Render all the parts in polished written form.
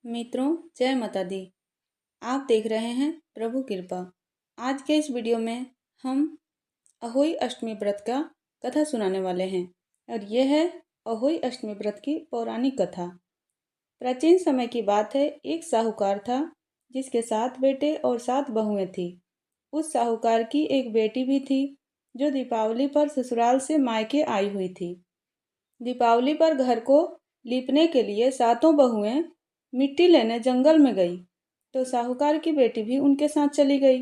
मित्रों, जय माता दी। आप देख रहे हैं प्रभु कृपा। आज के इस वीडियो में हम अहोई अष्टमी व्रत का कथा सुनाने वाले हैं और यह है अहोई अष्टमी व्रत की पौराणिक कथा। प्राचीन समय की बात है। एक साहूकार था जिसके 7 बेटे और 7 बहुएं थी। उस साहूकार की एक बेटी भी थी जो दीपावली पर ससुराल से मायके आई हुई थी। दीपावली पर घर को लीपने के लिए सातों बहुएं मिट्टी लेने जंगल में गई तो साहूकार की बेटी भी उनके साथ चली गई।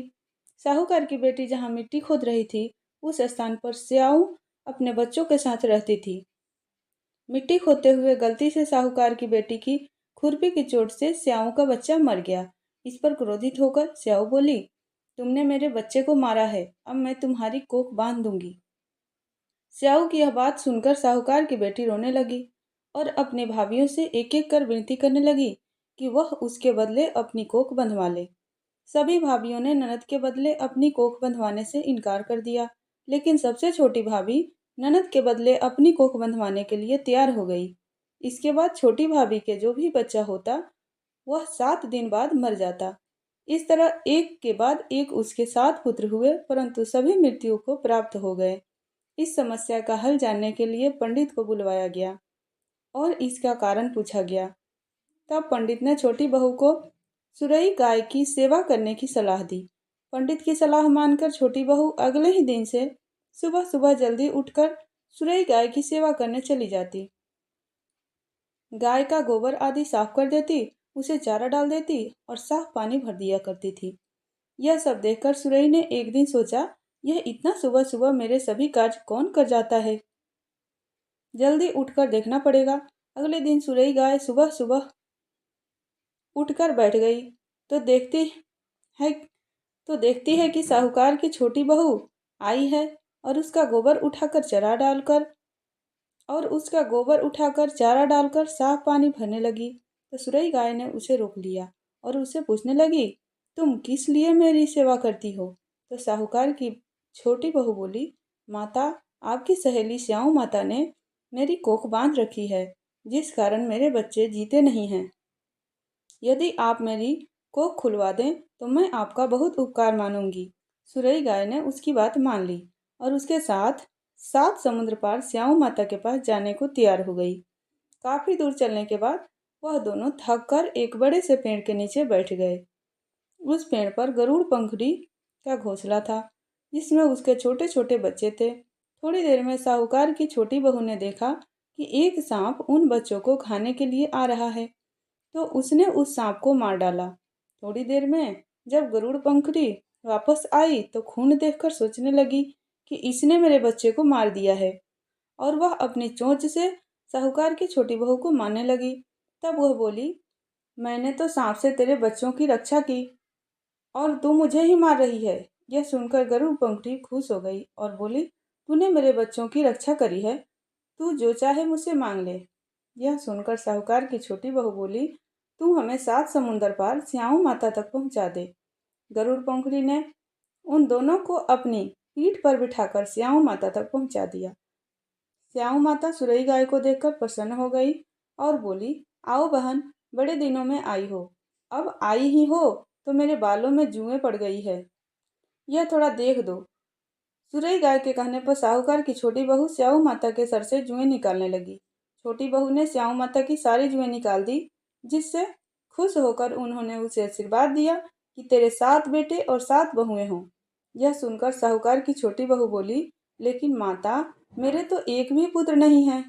साहूकार की बेटी जहाँ मिट्टी खोद रही थी उस स्थान पर स्याऊ अपने बच्चों के साथ रहती थी। मिट्टी खोदते हुए गलती से साहूकार की बेटी की खुरपी की चोट से स्याऊ का बच्चा मर गया। इस पर क्रोधित होकर स्याऊ बोली, तुमने मेरे बच्चे को मारा है, अब मैं तुम्हारी कोख बांध दूंगी। स्याऊ की यह बात सुनकर साहूकार की बेटी रोने लगी और अपने भाभियों से एक एक कर विनती करने लगी कि वह उसके बदले अपनी कोख बंधवा ले। सभी भाभियों ने ननद के बदले अपनी कोख बंधवाने से इनकार कर दिया, लेकिन सबसे छोटी भाभी ननद के बदले अपनी कोख बंधवाने के लिए तैयार हो गई। इसके बाद छोटी भाभी के जो भी बच्चा होता वह 7 दिन बाद मर जाता। इस तरह एक के बाद एक उसके 7 पुत्र हुए, परंतु सभी मृत्यु को प्राप्त हो गए। इस समस्या का हल जानने के लिए पंडित को बुलवाया गया और इसका कारण पूछा गया। तब पंडित ने छोटी बहू को सुरई गाय की सेवा करने की सलाह दी। पंडित की सलाह मानकर छोटी बहू अगले ही दिन से सुबह सुबह जल्दी उठकर सुरई गाय की सेवा करने चली जाती। गाय का गोबर आदि साफ कर देती, उसे चारा डाल देती और साफ पानी भर दिया करती थी। यह सब देखकर सुरई ने एक दिन सोचा, यह इतना सुबह सुबह मेरे सभी कार्य कौन कर जाता है, जल्दी उठकर देखना पड़ेगा। अगले दिन सुरई गाय सुबह सुबह उठकर बैठ गई तो है देखती है कि साहूकार की छोटी बहू आई है और उसका गोबर उठाकर चारा डालकर साफ पानी भरने लगी। तो सुरई गाय ने उसे रोक लिया और उससे पूछने लगी, तुम किस लिए मेरी सेवा करती हो? तो साहूकार की छोटी बहू बोली, माता, आपकी सहेली स्याऊ माता ने मेरी कोख बांध रखी है, जिस कारण मेरे बच्चे जीते नहीं हैं। यदि आप मेरी कोख खुलवा दें तो मैं आपका बहुत उपकार मानूंगी। सुरई गाय ने उसकी बात मान ली और उसके साथ 7 समुद्र पार स्याऊ माता के पास जाने को तैयार हो गई। काफी दूर चलने के बाद वह दोनों थक कर एक बड़े से पेड़ के नीचे बैठ गए। उस पेड़ पर गरुड़ पंखुड़ी का घोंसला था जिसमें उसके छोटे छोटे बच्चे थे। थोड़ी देर में साहूकार की छोटी बहू ने देखा कि एक सांप उन बच्चों को खाने के लिए आ रहा है, तो उसने उस सांप को मार डाला। थोड़ी देर में जब गरुड़ पंखुड़ी वापस आई तो खून देखकर सोचने लगी कि इसने मेरे बच्चे को मार दिया है, और वह अपनी चोंच से साहूकार की छोटी बहू को मारने लगी। तब वह बोली, मैंने तो सांप से तेरे बच्चों की रक्षा की और तू मुझे ही मार रही है। यह सुनकर गरुड़ पंखुड़ी खुश हो गई और बोली, तूने मेरे बच्चों की रक्षा करी है, तू जो चाहे मुझसे मांग ले। यह सुनकर साहूकार की छोटी बहू बोली, तू हमें 7 समुंदर पार स्याऊ माता तक पहुंचा दे। गरुड़ पंखुड़ी ने उन दोनों को अपनी पीठ पर बिठाकर स्याऊ माता तक पहुंचा दिया। स्याऊ माता सुरई गाय को देखकर प्रसन्न हो गई और बोली, आओ बहन, बड़े दिनों में आई हो। अब आई ही हो तो मेरे बालों में जुएं पड़ गई है, यह थोड़ा देख दो। सुरई गाय के कहने पर साहूकार की छोटी बहू स्याऊ माता के सर से जुएं निकालने लगी। छोटी बहू ने स्याऊ माता की सारी जुएं निकाल दी, जिससे खुश होकर उन्होंने उसे आशीर्वाद दिया कि तेरे 7 बेटे और 7 बहुएं हों। यह सुनकर साहूकार की छोटी बहू बोली, लेकिन माता, मेरे तो एक भी पुत्र नहीं है।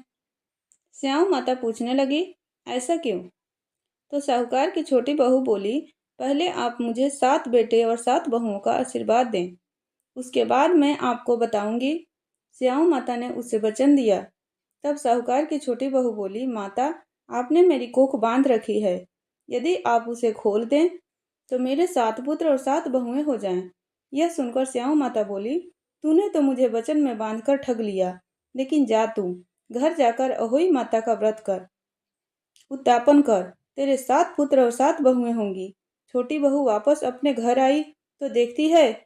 स्याऊ माता पूछने लगी, ऐसा क्यों? तो साहूकार की छोटी बहू बोली, पहले आप मुझे 7 बेटे और 7 बहुओं का आशीर्वाद दें, उसके बाद मैं आपको बताऊंगी। स्याऊ माता ने उसे वचन दिया। तब साहूकार की छोटी बहू बोली, माता, आपने मेरी कोख बांध रखी है, यदि आप उसे खोल दें तो मेरे 7 पुत्र और 7 बहुएं हो जाएं। यह सुनकर स्याऊ माता बोली, तूने तो मुझे वचन में बांधकर ठग लिया, लेकिन जा तू घर जाकर अहोई माता का व्रत कर, उद्यापन कर, तेरे 7 पुत्र और 7 बहुएं होंगी। छोटी बहू वापस अपने घर आई तो देखती है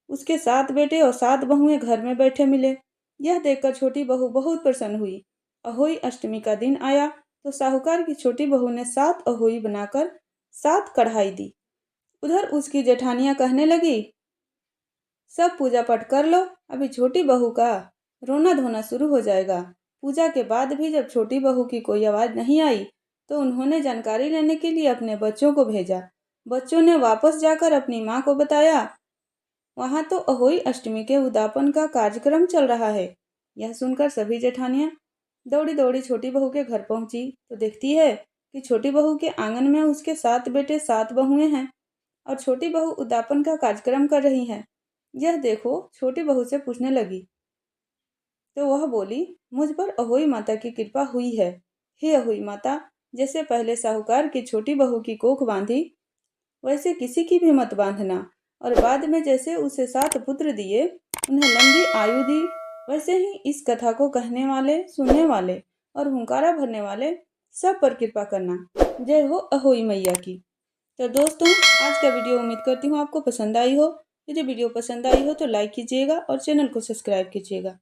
उसके 7 बेटे और 7 बहुएं घर में बैठे मिले। यह देखकर छोटी बहू बहुत प्रसन्न हुई। अहोई अष्टमी का दिन आया तो साहूकार की छोटी बहू ने 7 अहोई बनाकर 7 कढ़ाई दी। उधर उसकी जेठानियां कहने लगी, सब पूजा पाठ कर लो, अभी छोटी बहू का रोना धोना शुरू हो जाएगा। पूजा के बाद भी जब छोटी बहू की कोई आवाज़ नहीं आई तो उन्होंने जानकारी लेने के लिए अपने बच्चों को भेजा। बच्चों ने वापस जाकर अपनी माँ को बताया, वहाँ तो अहोई अष्टमी के उद्यापन का कार्यक्रम चल रहा है। यह सुनकर सभी जेठानियां दौड़ी दौड़ी छोटी बहू के घर पहुंची तो देखती है कि छोटी बहू के आंगन में उसके 7 बेटे 7 बहुएं हैं और छोटी बहू उद्यापन का कार्यक्रम कर रही है। यह देखो छोटी बहू से पूछने लगी तो वह बोली, मुझ पर अहोई माता की कृपा हुई है। हे अहोई माता, जैसे पहले साहूकार की छोटी बहू की कोख बांधी वैसे किसी की भी मत बांधना, और बाद में जैसे उसे 7 पुत्र दिए उन्हें लंबी आयु दी, वैसे ही इस कथा को कहने वाले, सुनने वाले और हुंकारा भरने वाले सब पर कृपा करना। जय हो अहोई मैया की। तो दोस्तों, आज का वीडियो उम्मीद करती हूँ आपको पसंद आई हो। यदि वीडियो पसंद आई हो तो लाइक कीजिएगा और चैनल को सब्सक्राइब कीजिएगा।